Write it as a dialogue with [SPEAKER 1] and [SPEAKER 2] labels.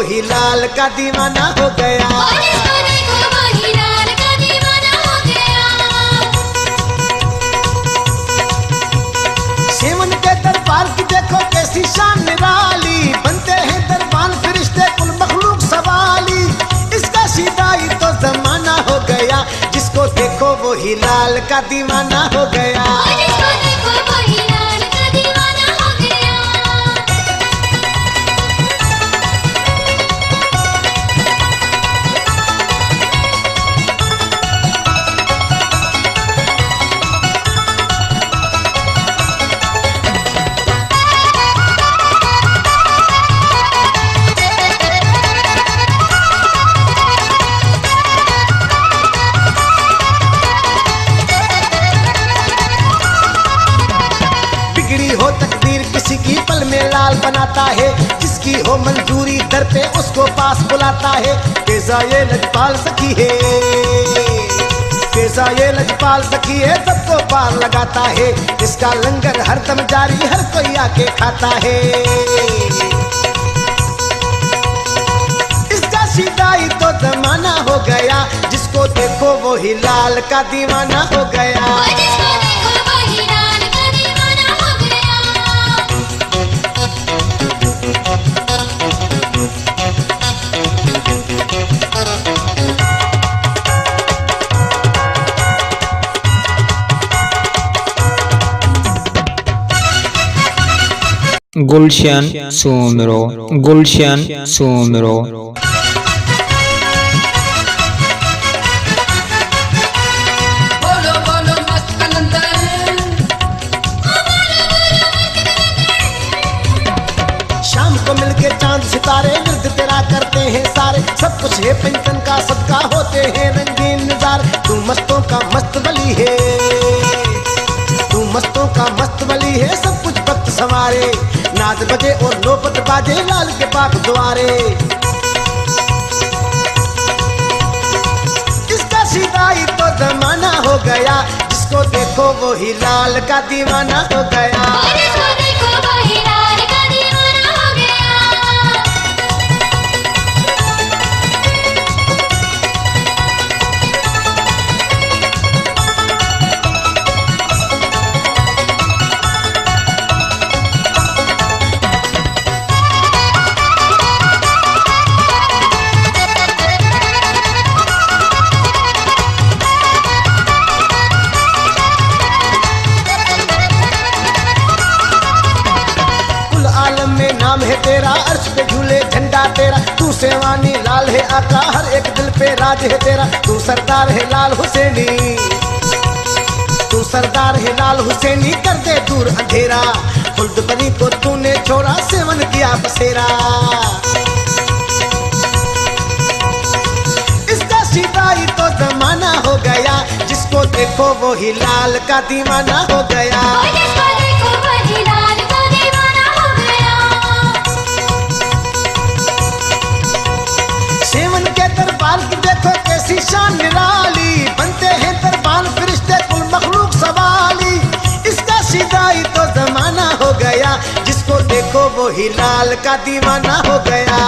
[SPEAKER 1] ही लाल का दीवाना हो गया। सेवन के दरबार की देखो कैसी शान निराली, बनते हैं दरबान फरिश्ते कुल मखलूक सवाली। इसका सीधा ही तो जमाना हो गया, जिसको देखो वो ही लाल का दीवाना हो गया। हो तकदीर किसी की पल में लाल बनाता है, जिसकी हो मंजूरी दर पे उसको पास बुलाता है। केजा ये लजपाल सखी है, केजा ये लजपाल सखी है, सबको पार लगाता है। इसका लंगर हरदम जारी, हर कोई आके खाता है। इसका सीधा ही तो जमाना हो गया, जिसको देखो वो ही लाल का दीवाना हो गया।
[SPEAKER 2] गुलशन सोमरो, गुलशन सोमरो।
[SPEAKER 1] शाम को मिलके चांद सितारे विरद तेरा करते हैं सारे, सब कुछ है पंचन का सदका, होते हैं रंगीन नजार। तू मस्तों का मस्त वली है, तू मस्तों का मस्त वली है, सब कुछ वक्त संवारे। नाद बजे और नौबत बाजे लाल के पाक द्वारे। इसका सीधा ही तो जमाना हो गया, जिसको देखो वो ही लाल का दीवाना हो गया। नाम है तेरा अर्श पे झूले झंडा तेरा, तू सेवानी लाल है आका, हर एक दिल पे राज है तेरा। तू सरदार है लाल हुसैनी, तू सरदार है लाल हुसैनी, कर दे दूर अंधेरा। खुल्द बनी को तूने छोड़ा, सेवन किया बसेरा। इसका सीधा ही तो जमाना हो गया, जिसको देखो वो ही लाल का दीवाना हो गया। सेवन के दरबार की देखो कैसी शान निराली, बनते हैं दरबान फरिश्ते कुल मखलूक सवाली। इसका सीधा ही तो जमाना हो गया, जिसको देखो वो ही लाल का दीवाना हो गया।